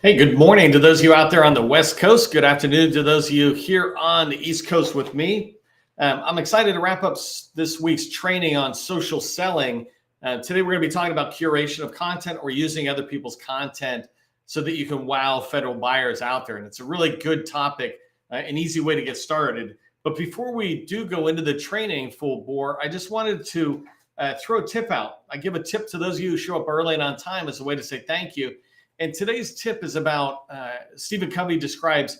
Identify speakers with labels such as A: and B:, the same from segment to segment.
A: Hey, good morning to those of you out there on the West Coast. Good afternoon to those of you here on the East Coast with me. I'm excited to wrap up this week's training on social selling. Today, we're going to be talking about curation of content or using other people's content so that you can wow federal buyers out there. And it's a really good topic, an easy way to get started. But before we do go into the training full bore, I just wanted to throw a tip out. I give a tip to those of you who show up early and on time as a way to say thank you. And today's tip is about Stephen Covey describes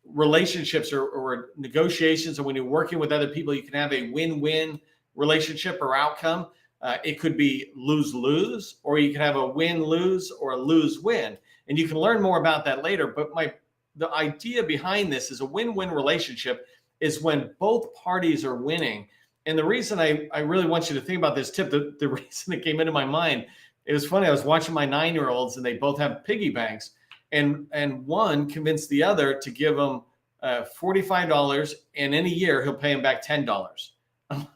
A: relationships or negotiations. And when you're working with other people, you can have a win-win relationship or outcome. It could be lose-lose, or you can have a win-lose or a lose-win. And you can learn more about that later. But the idea behind this is a win-win relationship is when both parties are winning. And the reason I really want you to think about this tip, the reason it came into my mind, it was funny. I was watching my 9-year-olds and they both have piggy banks, and one convinced the other to give him $45, and in a year he'll pay him back $10. I'm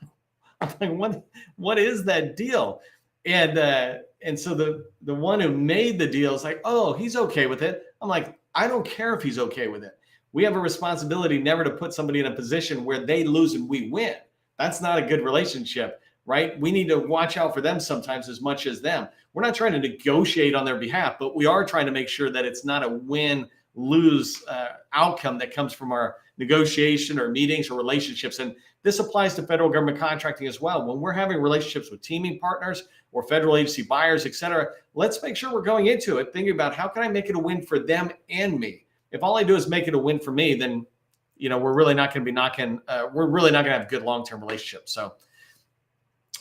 A: like, what is that deal? And so the one who made the deal is like, oh, he's okay with it. I'm like, I don't care if he's okay with it. We have a responsibility never to put somebody in a position where they lose and we win. That's not a good relationship. Right? We need to watch out for them sometimes as much as them. We're not trying to negotiate on their behalf, but we are trying to make sure that it's not a win-lose outcome that comes from our negotiation or meetings or relationships. And this applies to federal government contracting as well. When we're having relationships with teaming partners or federal agency buyers, et cetera, let's make sure we're going into it thinking about how can I make it a win for them and me? If all I do is make it a win for me, then we're really not going to be we're really not going to have a good long-term relationship. So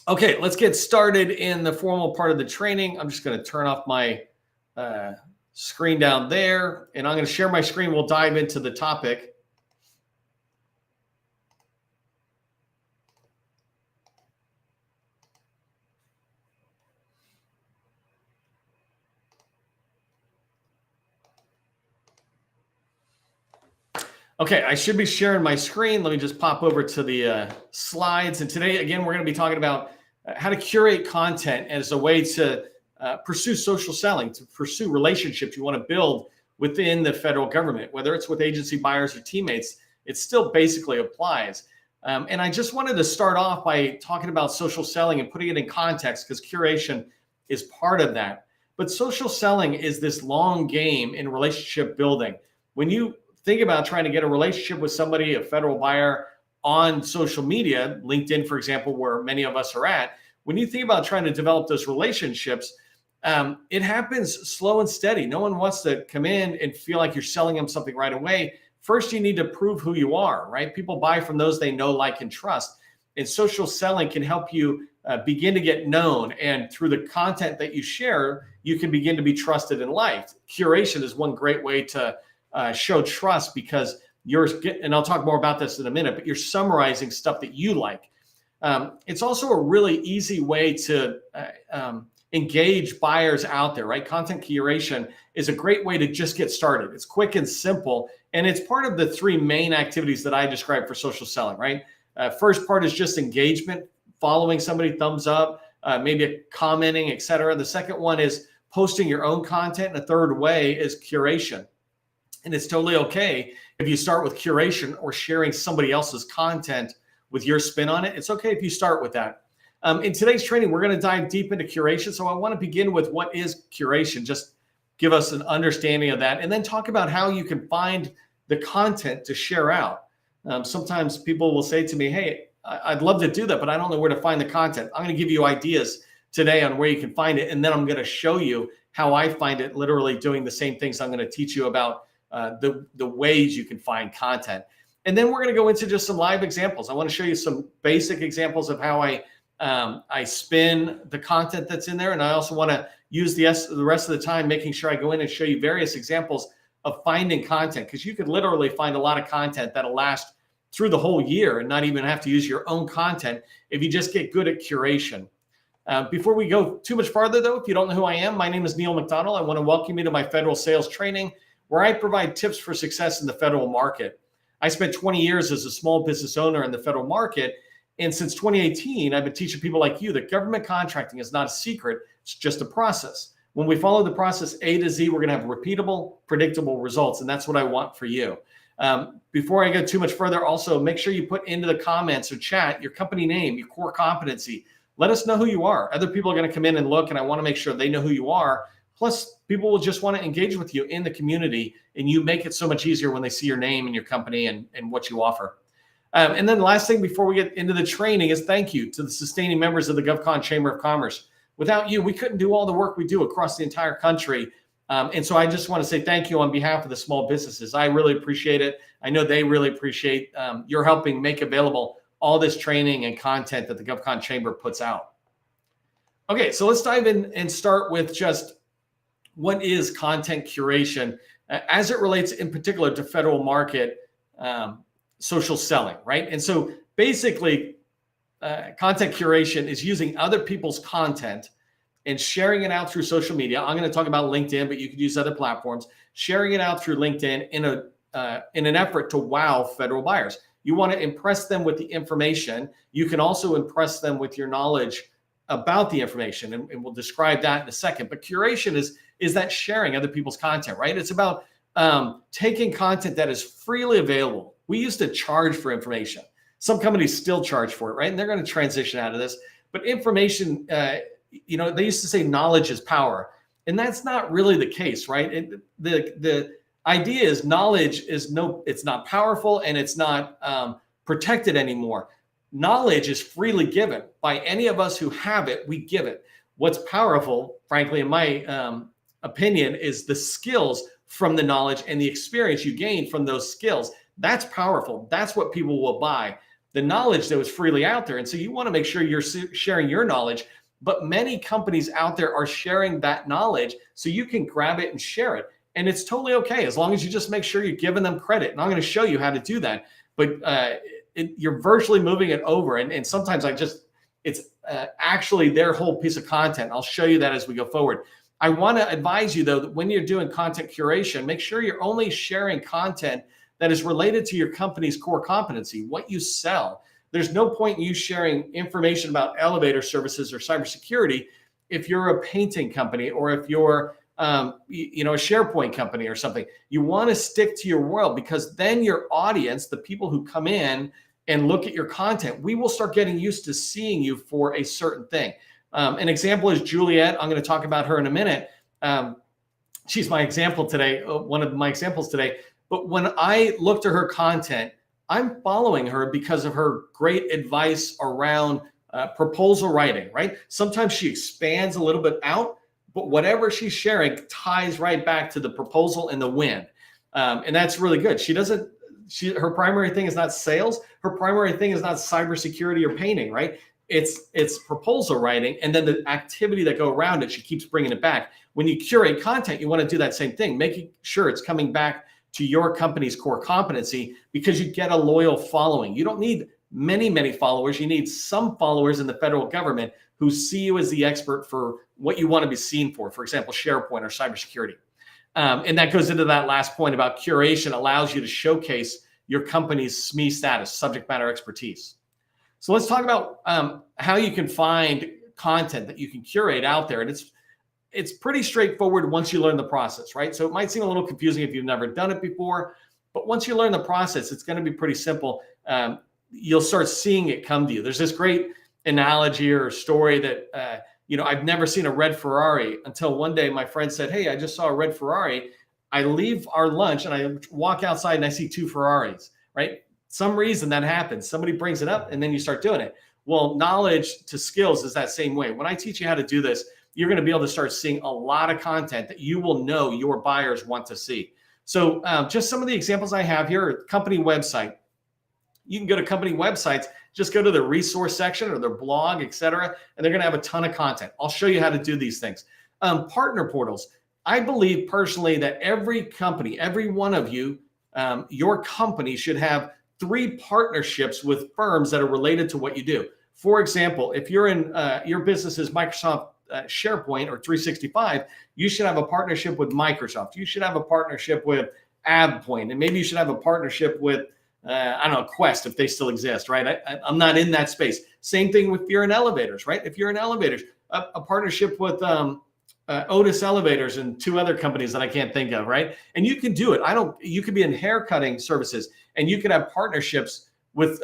A: okay, let's get started in the formal part of the training. I'm just going to turn off my screen down there, and I'm going to share my screen. We'll dive into the topic. Okay, I should be sharing my screen. Let me just pop over to the slides. And today, again, we're going to be talking about how to curate content as a way to pursue social selling, to pursue relationships you want to build within the federal government, whether it's with agency buyers or teammates. It still basically applies. And I just wanted to start off by talking about social selling and putting it in context, because curation is part of that. But social selling is this long game in relationship building. When you think about trying to get a relationship with somebody, a federal buyer, on social media, LinkedIn, for example, where many of us are at, when you think about trying to develop those relationships, it happens slow and steady. No one wants to come in and feel like you're selling them something right away. First, you need to prove who you are, right? People buy from those they know, like, and trust. And social selling can help you begin to get known. And through the content that you share, you can begin to be trusted and liked. Curation is one great way to show trust, because and I'll talk more about this in a minute, but you're summarizing stuff that you like. It's also a really easy way to engage buyers out there, right? Content curation is a great way to just get started. It's quick and simple, and it's part of the three main activities that I describe for social selling, right? First part is just engagement, following somebody, thumbs up, maybe commenting, et cetera. The second one is posting your own content. And the third way is curation. And it's totally okay if you start with curation or sharing somebody else's content with your spin on it. It's okay if you start with that. In today's training, we're going to dive deep into curation. So I want to begin with what is curation, just give us an understanding of that, and then talk about how you can find the content to share out. Sometimes people will say to me, hey, I'd love to do that, but I don't know where to find the content. I'm going to give you ideas today on where you can find it, and then I'm going to show you how I find it, literally doing the same things I'm going to teach you about the ways you can find content. And then we're going to go into just some live examples. I want to show you some basic examples of how I spin the content that's in there. And I also want to use the rest of the time making sure I go in and show you various examples of finding content, because you could literally find a lot of content that'll last through the whole year and not even have to use your own content if you just get good at curation. Before we go too much farther, though, if you don't know who I am, my name is Neil McDonnell. I want to welcome you to my federal sales training, where I provide tips for success in the federal market. I spent 20 years as a small business owner in the federal market. And since 2018, I've been teaching people like you that government contracting is not a secret. It's just a process. When we follow the process A to Z, we're going to have repeatable, predictable results. And that's what I want for you. Before I go too much further, also make sure you put into the comments or chat your company name, your core competency. Let us know who you are. Other people are going to come in and look, and I want to make sure they know who you are. Plus, people will just want to engage with you in the community, and you make it so much easier when they see your name and your company and what you offer. And then the last thing before we get into the training is thank you to the sustaining members of the GovCon Chamber of Commerce. Without you, we couldn't do all the work we do across the entire country. And so I just want to say thank you on behalf of the small businesses. I really appreciate it. I know they really appreciate your helping make available all this training and content that the GovCon Chamber puts out. Okay, so let's dive in and start with just what is content curation as it relates in particular to federal market social selling, right? And so basically, content curation is using other people's content and sharing it out through social media. I'm going to talk about LinkedIn, but you could use other platforms. Sharing it out through LinkedIn in an effort to wow federal buyers. You want to impress them with the information. You can also impress them with your knowledge about the information, and we'll describe that in a second. But curation is that sharing other people's content, right? It's about taking content that is freely available. We used to charge for information. Some companies still charge for it, right? And they're going to transition out of this. But information, they used to say knowledge is power. And that's not really the case, right? The idea is knowledge it's not powerful and it's not protected anymore. Knowledge is freely given by any of us who have it. We give it. What's powerful, frankly, in my opinion, is the skills from the knowledge and the experience you gain from those skills. That's powerful. That's what people will buy. The knowledge that was freely out there. And so you want to make sure you're sharing your knowledge, but many companies out there are sharing that knowledge so you can grab it and share it. And it's totally okay as long as you just make sure you're giving them credit. And I'm going to show you how to do that. But you're virtually moving it over. And sometimes it's actually their whole piece of content. I'll show you that as we go forward. I want to advise you, though, that when you're doing content curation, make sure you're only sharing content that is related to your company's core competency, what you sell. There's no point in you sharing information about elevator services or cybersecurity if you're a painting company or if you're a SharePoint company or something. You want to stick to your world, because then your audience, the people who come in and look at your content, we will start getting used to seeing you for a certain thing. An example is Juliet. I'm going to talk about her in a minute. She's my example today, one of my examples today. But when I look to her content, I'm following her because of her great advice around proposal writing, right? Sometimes she expands a little bit out, but whatever she's sharing ties right back to the proposal and the win. And that's really good. Her primary thing is not sales. Her primary thing is not cybersecurity or painting, right? It's proposal writing, and then the activity that go around it, she keeps bringing it back. When you curate content, you want to do that same thing, making sure it's coming back to your company's core competency, because you get a loyal following. You don't need many, many followers. You need some followers in the federal government who see you as the expert for what you want to be seen for example, SharePoint or cybersecurity. And that goes into that last point about curation allows you to showcase your company's SME status, subject matter expertise. So let's talk about how you can find content that you can curate out there. And it's pretty straightforward once you learn the process, right? So it might seem a little confusing if you've never done it before, but once you learn the process, it's going to be pretty simple. You'll start seeing it come to you. There's this great analogy or story that, I've never seen a red Ferrari until one day my friend said, "Hey, I just saw a red Ferrari." I leave our lunch and I walk outside and I see two Ferraris, right? Some reason that happens. Somebody brings it up and then you start doing it. Well, knowledge to skills is that same way. When I teach you how to do this, you're going to be able to start seeing a lot of content that you will know your buyers want to see. So just some of the examples I have here, company website. You can go to company websites, just go to the resource section or their blog, et cetera, and they're going to have a ton of content. I'll show you how to do these things. Partner portals. I believe personally that every company, every one of you, your company should have 3 partnerships with firms that are related to what you do. For example, if you're in your business is Microsoft SharePoint or 365, you should have a partnership with Microsoft. You should have a partnership with AvePoint, and maybe you should have a partnership with Quest if they still exist, right? I'm not in that space. Same thing if you're in elevators, right? If you're in elevators, a partnership with Otis Elevators and two other companies that I can't think of, right? And you can do it. You could be in haircutting services, and you could have partnerships with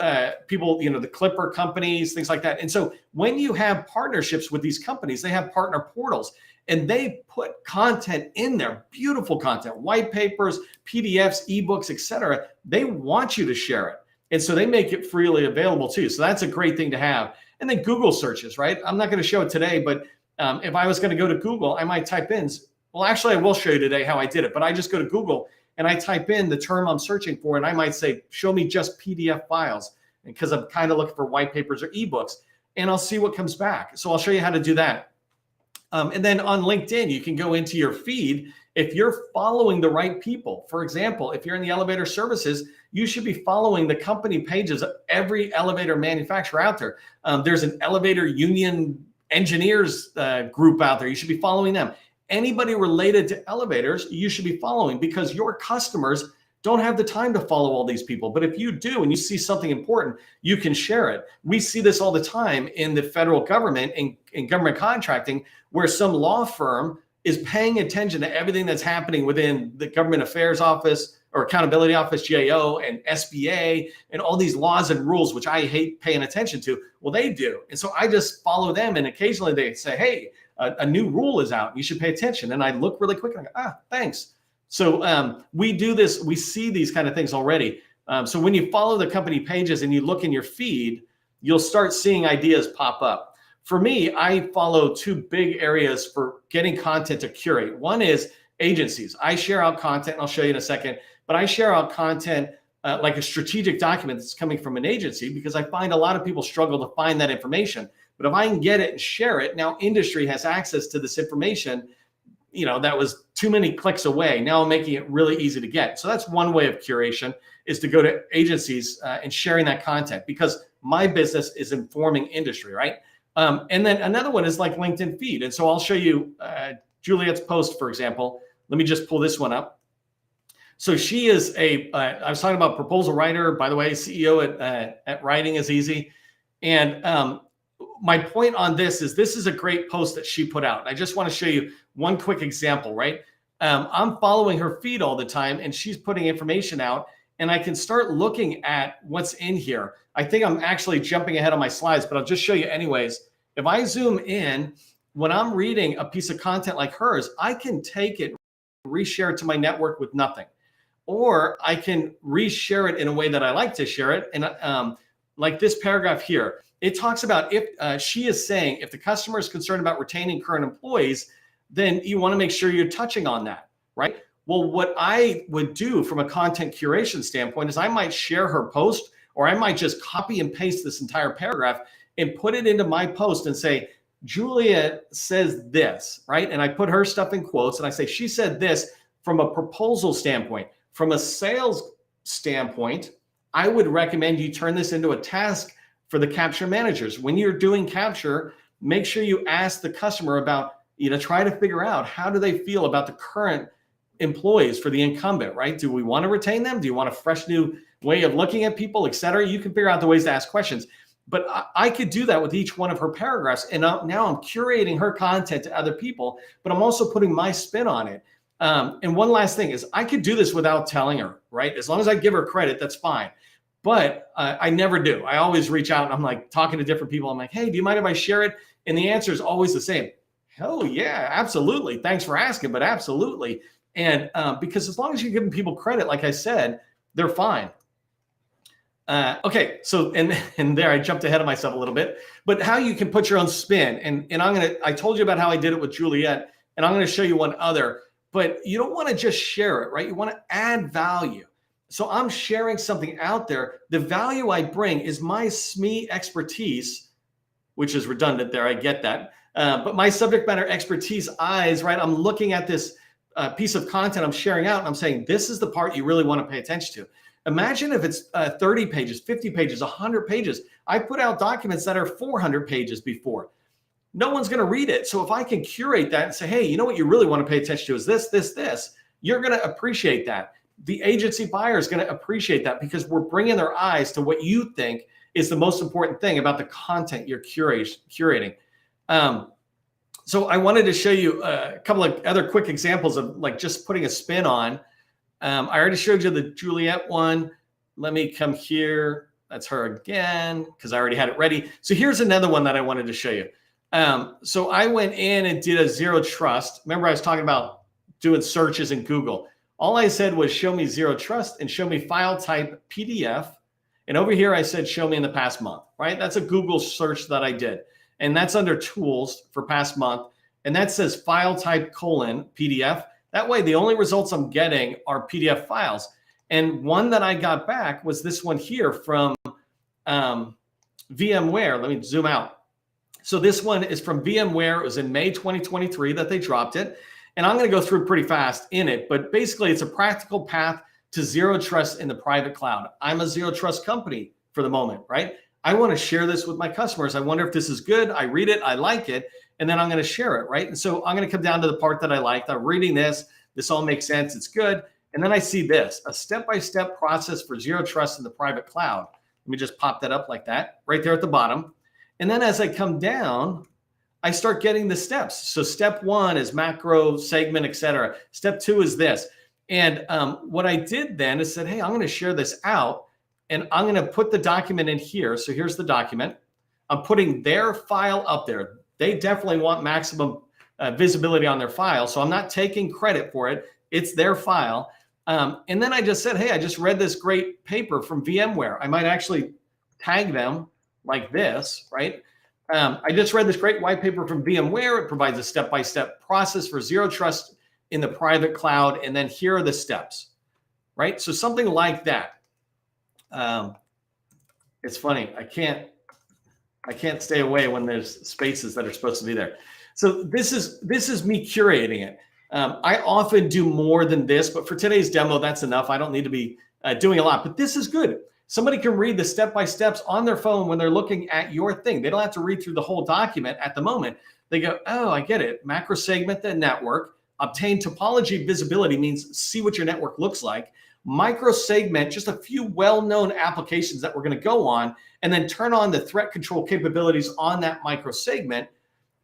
A: people, the clipper companies, things like that. And so when you have partnerships with these companies, they have partner portals, and they put content in there, beautiful content, white papers, PDFs, ebooks, etc. They want you to share it. And so they make it freely available too. So that's a great thing to have. And then Google searches, right? I'm not going to show it today, but if I was going to go to Google, I might type in, well, actually, I will show you today how I did it, but I just go to Google and I type in the term I'm searching for, and I might say, show me just PDF files, because I'm kind of looking for white papers or ebooks, and I'll see what comes back. So I'll show you how to do that. And then on LinkedIn, you can go into your feed if you're following the right people. For example, if you're in the elevator services, you should be following the company pages of every elevator manufacturer out there. There's an elevator union engineers group out there. You should be following them. Anybody related to elevators, you should be following, because your customers don't have the time to follow all these people. But if you do and you see something important, you can share it. We see this all the time in the federal government, in government contracting, where some law firm is paying attention to everything that's happening within the Government Affairs Office or Accountability Office, GAO, and SBA, and all these laws and rules, which I hate paying attention to. Well, they do. And so I just follow them. And occasionally they say, hey, a new rule is out, you should pay attention. And I look really quick and I go, thanks. So we do this, we see these kind of things already. So when you follow the company pages and you look in your feed, you'll start seeing ideas pop up. For me, I follow two big areas for getting content to curate. One is agencies. I share out content, and I'll show you in a second, but I share out content like a strategic document that's coming from an agency, because I find a lot of people struggle to find that information. But if I can get it and share it, now industry has access to this information, that was too many clicks away. Now I'm making it really easy to get. So that's one way of curation, is to go to agencies and sharing that content, because my business is informing industry, right? And then another one is like LinkedIn feed. And so I'll show you Juliet's post, for example. Let me just pull this one up. So she is I was talking about proposal writer, by the way, CEO at Writing is Easy. And my point on this is a great post that she put out. I just want to show you one quick example, right? I'm following her feed all the time, and she's putting information out, and I can start looking at what's in here. I think I'm actually jumping ahead on my slides, but I'll just show you anyways. If I zoom in, when I'm reading a piece of content like hers, I can take it, reshare it to my network with nothing. Or I can reshare it in a way that I like to share it. And like this paragraph here, it talks about if she is saying, if the customer is concerned about retaining current employees, then you want to make sure you're touching on that, right? Well, what I would do from a content curation standpoint is I might share her post, or I might just copy and paste this entire paragraph and put it into my post and say, Julia says this, right? And I put her stuff in quotes and I say, she said this from a proposal standpoint. From a sales standpoint, I would recommend you turn this into a task for the capture managers. When you're doing capture, make sure you ask the customer about, try to figure out, how do they feel about the current employees for the incumbent, right? Do we want to retain them? Do you want a fresh new way of looking at people, et cetera? You can figure out the ways to ask questions. But I could do that with each one of her paragraphs. And now I'm curating her content to other people, but I'm also putting my spin on it. And one last thing is, I could do this without telling her, right? As long as I give her credit, that's fine. But I never do. I always reach out and I'm like talking to different people. I'm like, hey, do you mind if I share it? And the answer is always the same. Hell yeah, absolutely. Thanks for asking, but absolutely. And because as long as you're giving people credit, like I said, they're fine. Okay, so and there I jumped ahead of myself a little bit, but how you can put your own spin. And I told you about how I did it with Juliet, and I'm gonna show you one other, but you don't wanna just share it, right? You wanna add value. So I'm sharing something out there. The value I bring is my SME expertise, which is redundant there, I get that. But my subject matter expertise eyes, right? I'm looking at this piece of content I'm sharing out, and I'm saying, this is the part you really want to pay attention to. Imagine if it's 30 pages, 50 pages, 100 pages. I put out documents that are 400 pages before. No one's going to read it. So if I can curate that and say, hey, you know what you really want to pay attention to is this, this, this, you're going to appreciate that. The agency buyer is going to appreciate that, because we're bringing their eyes to what you think is the most important thing about the content you're curating. So I wanted to show you a couple of other quick examples of like just putting a spin on. I already showed you the Juliet one. Let me come here. That's her again, because I already had it ready. So here's another one that I wanted to show you. So I went in and did a zero trust. Remember, I was talking about doing searches in Google. All I said was show me zero trust and show me file type PDF. And over here, I said, show me in the past month, right? That's a Google search that I did. And that's under tools for past month. And that says file type : PDF. That way, the only results I'm getting are PDF files. And one that I got back was this one here from VMware. Let me zoom out. So this one is from VMware. It was in May 2023 that they dropped it. And I'm going to go through pretty fast in it. But basically, it's a practical path to zero trust in the private cloud. I'm a zero trust company for the moment, right? I want to share this with my customers. I wonder if this is good. I read it. I like it. And then I'm going to share it, right? And so I'm going to come down to the part that I liked. I'm reading this. This all makes sense. It's good. And then I see this, a step-by-step process for zero trust in the private cloud. Let me just pop that up like that, right there at the bottom. And then as I come down, I start getting the steps. So step 1 is macro, segment, etc. Step 2 is this. And what I did then is said, hey, I'm going to share this out. And I'm going to put the document in here. So here's the document. I'm putting their file up there. They definitely want maximum visibility on their file. So I'm not taking credit for it. It's their file. And then I just said, hey, I just read this great paper from VMware. I might actually tag them like this, right? I just read this great white paper from VMware. It provides a step-by-step process for zero trust in the private cloud. And then here are the steps, right? So something like that. It's funny. I can't stay away when there's spaces that are supposed to be there. So this is me curating it. I often do more than this, but for today's demo, that's enough. I don't need to be doing a lot, but this is good. Somebody can read the step-by-steps on their phone when they're looking at your thing. They don't have to read through the whole document at the moment. They go, oh, I get it. Macro segment the network. Obtain topology visibility means see what your network looks like. Micro segment, just a few well-known applications that we're going to go on, and then turn on the threat control capabilities on that micro segment.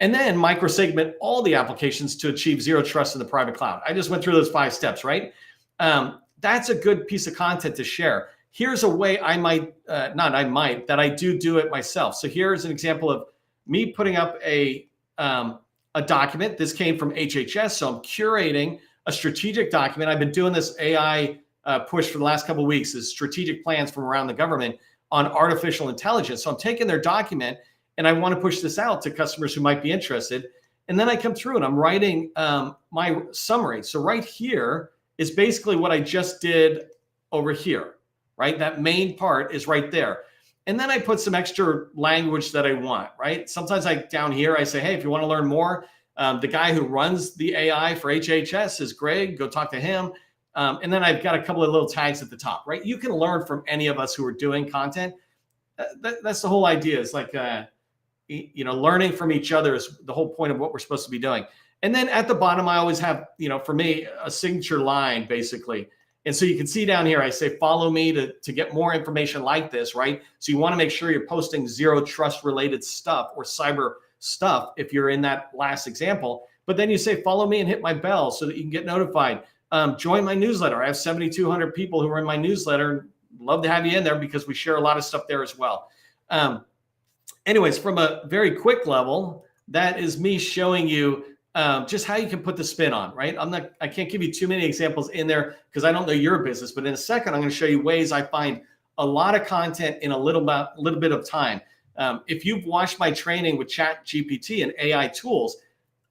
A: And then micro segment all the applications to achieve zero trust in the private cloud. I just went through those 5 steps, right? That's a good piece of content to share. Here's a way I might, that I do it myself. So here's an example of me putting up a document. This came from HHS. So I'm curating a strategic document. I've been doing this AI push for the last couple of weeks, is strategic plans from around the government on artificial intelligence. So I'm taking their document and I want to push this out to customers who might be interested. And then I come through and I'm writing my summary. So right here is basically what I just did over here, right? That main part is right there. And then I put some extra language that I want, right? Sometimes down here, I say, hey, if you want to learn more, the guy who runs the AI for HHS is Greg, go talk to him. And then I've got a couple of little tags at the top, right? You can learn from any of us who are doing content. That's the whole idea. It's like, learning from each other is the whole point of what we're supposed to be doing. And then at the bottom, I always have, for me, a signature line, basically. And so you can see down here, I say, follow me to get more information like this, right? So you want to make sure you're posting zero trust related stuff or cyber stuff if you're in that last example. But then you say, follow me and hit my bell so that you can get notified. Join my newsletter. I have 7,200 people who are in my newsletter. Love to have you in there because we share a lot of stuff there as well. Anyways, from a very quick level, that is me showing you just how you can put the spin on, right? I can't give you too many examples in there because I don't know your business, but in a second, I'm going to show you ways I find a lot of content in a little bit of time. If you've watched my training with ChatGPT and AI tools,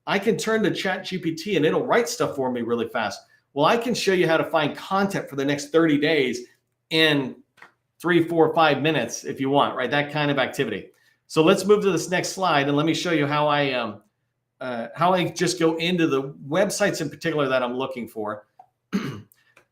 A: I can turn to ChatGPT and it'll write stuff for me really fast. Well, I can show you how to find content for the next 30 days in 3, 4, 5 minutes if you want, right? That kind of activity. So let's move to this next slide and let me show you how I just go into the websites in particular that I'm looking for.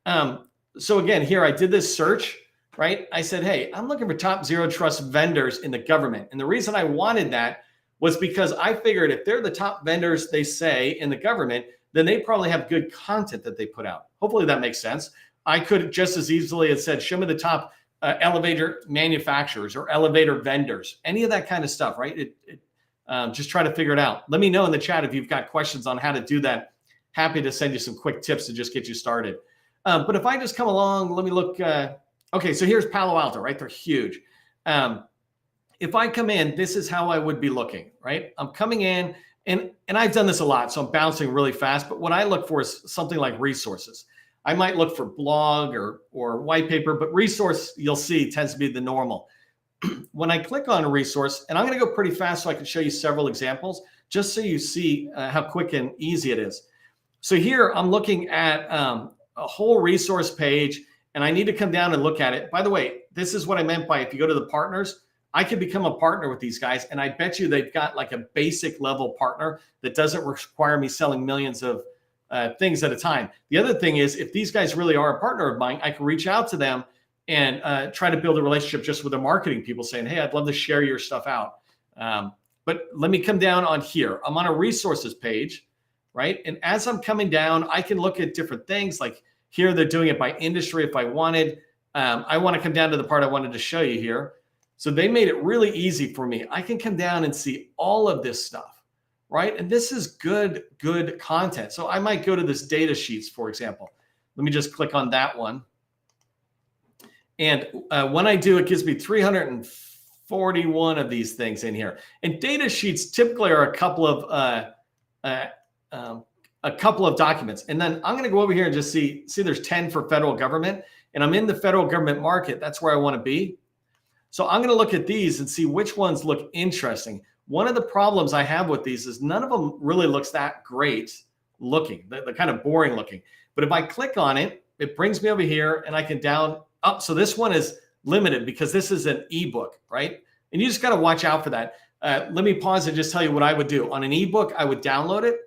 A: So again, here I did this search, right? I said, hey, I'm looking for top zero trust vendors in the government. And the reason I wanted that was because I figured if they're the top vendors, they say, in the government, then they probably have good content that they put out. Hopefully that makes sense. I could just as easily have said, show me the top elevator manufacturers or elevator vendors, any of that kind of stuff, right? Just try to figure it out. Let me know in the chat if you've got questions on how to do that. Happy to send you some quick tips to just get you started. But if I just come along, let me look. Okay, so here's Palo Alto, right? They're huge. If I come in, this is how I would be looking, right? I'm coming in, and I've done this a lot, so I'm bouncing really fast. But what I look for is something like resources. I might look for blog or white paper, but resource, you'll see, tends to be the normal. When I click on a resource, and I'm going to go pretty fast so I can show you several examples, just so you see how quick and easy it is. So here I'm looking at a whole resource page, and I need to come down and look at it. By the way, this is what I meant by if you go to the partners, I could become a partner with these guys, and I bet you they've got like a basic level partner that doesn't require me selling millions of things at a time. The other thing is, if these guys really are a partner of mine, I can reach out to them and try to build a relationship just with the marketing people saying, hey, I'd love to share your stuff out. But let me come down on here. I'm on a resources page, right? And as I'm coming down, I can look at different things. Like here, they're doing it by industry if I wanted. I want to come down to the part I wanted to show you here. So they made it really easy for me. I can come down and see all of this stuff, right? And this is good content. So I might go to this data sheets, for example. Let me just click on that one. And when I do, it gives me 341 of these things in here. And data sheets typically are a couple of documents. And then I'm going to go over here and just see there's 10 for federal government. And I'm in the federal government market. That's where I want to be. So I'm going to look at these and see which ones look interesting. One of the problems I have with these is none of them really looks that great looking. They're kind of boring looking. But if I click on it, it brings me over here and I can down up. So this one is limited because this is an ebook, right? And you just got to watch out for that. Let me pause and just tell you what I would do. On an ebook, I would download it.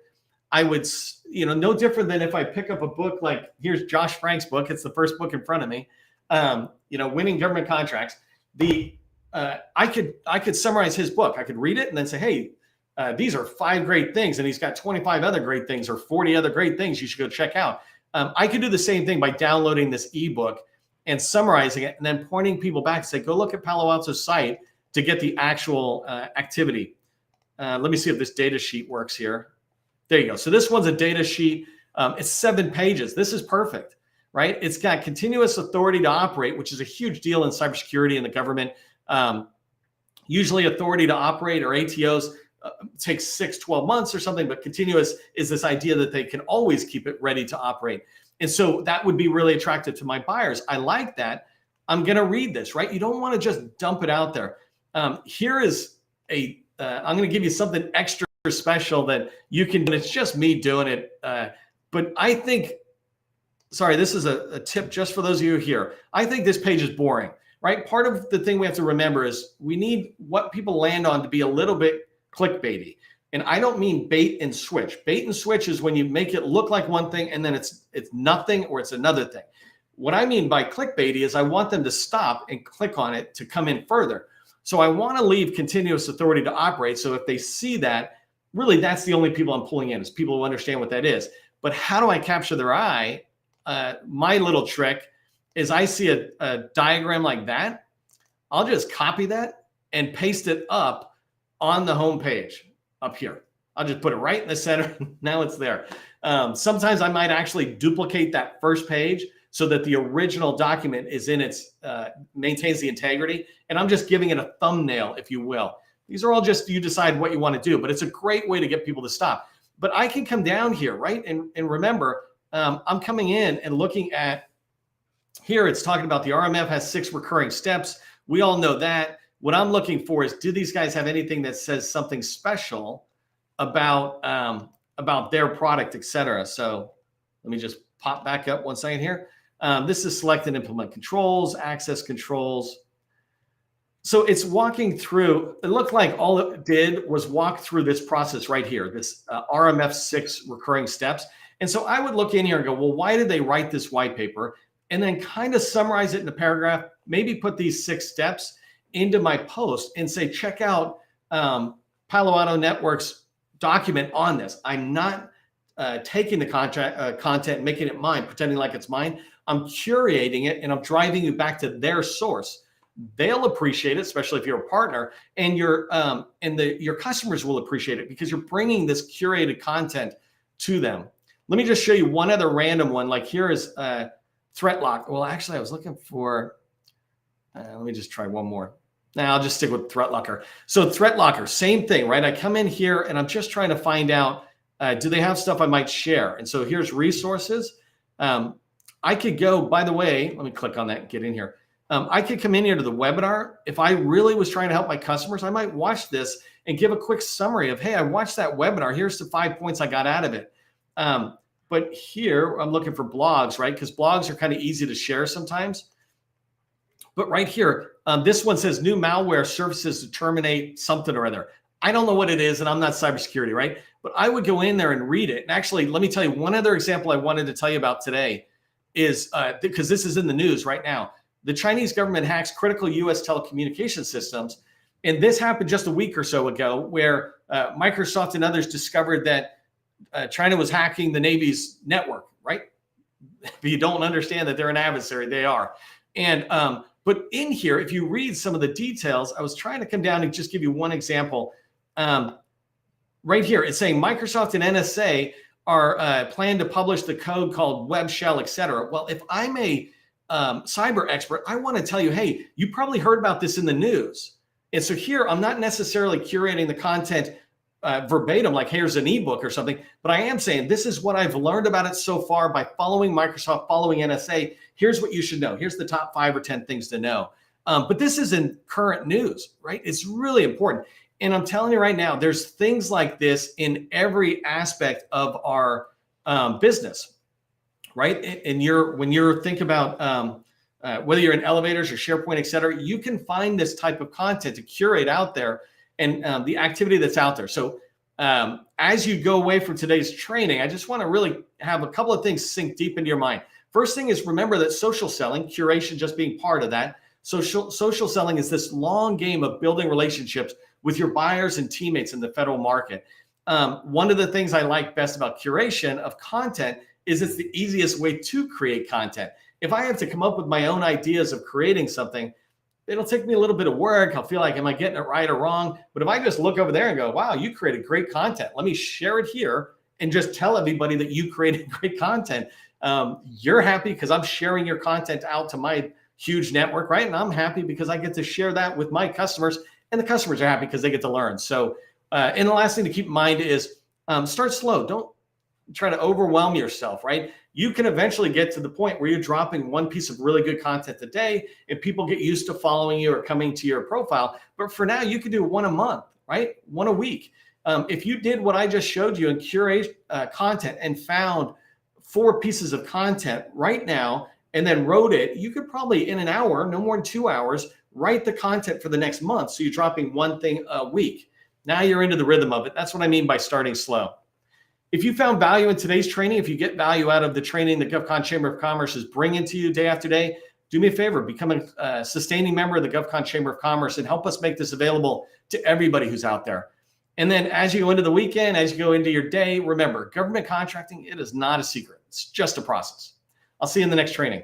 A: I would, no different than if I pick up a book like here's Josh Frank's book. It's the first book in front of me. Winning government contracts. I could summarize his book. I could read it and then say, hey, these are 5 great things, and he's got 25 other great things or 40 other great things you should go check out. I could do the same thing by downloading this ebook and summarizing it, and then pointing people back and say, go look at Palo Alto's site to get the actual activity. Let me see if this data sheet works here. There you go. So this one's a data sheet. It's 7 pages. This is perfect. Right? It's got continuous authority to operate, which is a huge deal in cybersecurity and the government. Usually authority to operate or ATOs takes 6-12 months or something, but continuous is this idea that they can always keep it ready to operate. And so that would be really attractive to my buyers. I like that. I'm going to read this, right? You don't want to just dump it out there. Here is I'm going to give you something extra special that you can, and it's just me doing it. But I think, sorry, this is a tip just for those of you here. I think this page is boring, right? Part of the thing we have to remember is we need what people land on to be a little bit clickbaity. And I don't mean bait and switch. Bait and switch is when you make it look like one thing and then it's nothing or it's another thing. What I mean by clickbaity is I want them to stop and click on it to come in further. So I want to leave continuous authority to operate. So if they see that, really that's the only people I'm pulling in is people who understand what that is. But how do I capture their eye? My little trick is I see a diagram like that. I'll just copy that and paste it up on the home page up here. I'll just put it right in the center. Now it's there. Sometimes I might actually duplicate that first page so that the original document is in maintains the integrity. And I'm just giving it a thumbnail, if you will. These are all just, you decide what you want to do, but it's a great way to get people to stop. But I can come down here, right? And remember, I'm coming in and looking at here, it's talking about the RMF has 6 recurring steps. We all know that. What I'm looking for is, do these guys have anything that says something special about their product, et cetera? So let me just pop back up 1 second here. This is select and implement controls, access controls. So it's walking through, it looked like all it did was walk through this process right here, this RMF 6 recurring steps. And so I would look in here and go, well, why did they write this white paper? And then kind of summarize it in a paragraph, maybe put these 6 steps into my post and say, check out Palo Alto Network's document on this. I'm not taking the content and making it mine, pretending like it's mine. I'm curating it and I'm driving you back to their source. they'll appreciate it, especially if you're a partner, and your customers will appreciate it because you're bringing this curated content to them. Let me just show you one other random one. Like here is Threat Lock. Well, actually, I was looking for. Let me just try one more. Now I'll just stick with Threat Locker. So Threat Locker, same thing, right? I come in here and I'm just trying to find out, do they have stuff I might share? And so here's resources. I could go, by the way, let me click on that and get in here. I could come in here to the webinar. If I really was trying to help my customers, I might watch this and give a quick summary of, hey, I watched that webinar. Here's the 5 points I got out of it. But here I'm looking for blogs, right? Because blogs are kind of easy to share sometimes. But right here, this one says new malware surfaces to terminate something or other. I don't know what it is, and I'm not cybersecurity, right? But I would go in there and read it. And actually, let me tell you one other example I wanted to tell you about today is because this is in the news right now. The Chinese government hacks critical U.S. telecommunication systems. And this happened just a week or so ago where Microsoft and others discovered that China was hacking the Navy's network, right? If you don't understand that they're an adversary, they are. And but in here, if you read some of the details, I was trying to come down and just give you one example. Right here, it's saying Microsoft and NSA are planning to publish the code called Web Shell, et cetera. Well, if I'm a cyber expert, I want to tell you, hey, you probably heard about this in the news. And so here, I'm not necessarily curating the content verbatim, like here's an ebook or something, but I am saying this is what I've learned about it so far by following Microsoft, following NSA. Here's what you should know. Here's the top 5 or 10 things to know. But this isn't current news, right? It's really important. And I'm telling you right now, there's things like this in every aspect of our business, right? And when you're thinking about whether you're in elevators or SharePoint, et cetera, you can find this type of content to curate out there and the activity that's out there. So as you go away from today's training, I just want to really have a couple of things sink deep into your mind. First thing is remember that social selling, curation just being part of that. Social selling is this long game of building relationships with your buyers and teammates in the federal market. One of the things I like best about curation of content is it's the easiest way to create content. If I have to come up with my own ideas of creating something, it'll take me a little bit of work. I'll feel like, am I getting it right or wrong? But if I just look over there and go, wow, you created great content. Let me share it here and just tell everybody that you created great content. You're happy because I'm sharing your content out to my huge network, right? And I'm happy because I get to share that with my customers, and the customers are happy because they get to learn. So, and the last thing to keep in mind is start slow. Don't try to overwhelm yourself, right? You can eventually get to the point where you're dropping one piece of really good content a day and people get used to following you or coming to your profile. But for now, you could do one a month, right? One a week. If you did what I just showed you and curate content and found 4 pieces of content right now and then wrote it, you could probably in an hour, no more than 2 hours, write the content for the next month. So you're dropping one thing a week. Now you're into the rhythm of it. That's what I mean by starting slow. If you found value in today's training, if you get value out of the training the GovCon Chamber of Commerce is bringing to you day after day, do me a favor, become a sustaining member of the GovCon Chamber of Commerce and help us make this available to everybody who's out there. And then as you go into the weekend, as you go into your day, remember, government contracting, it is not a secret. It's just a process. I'll see you in the next training.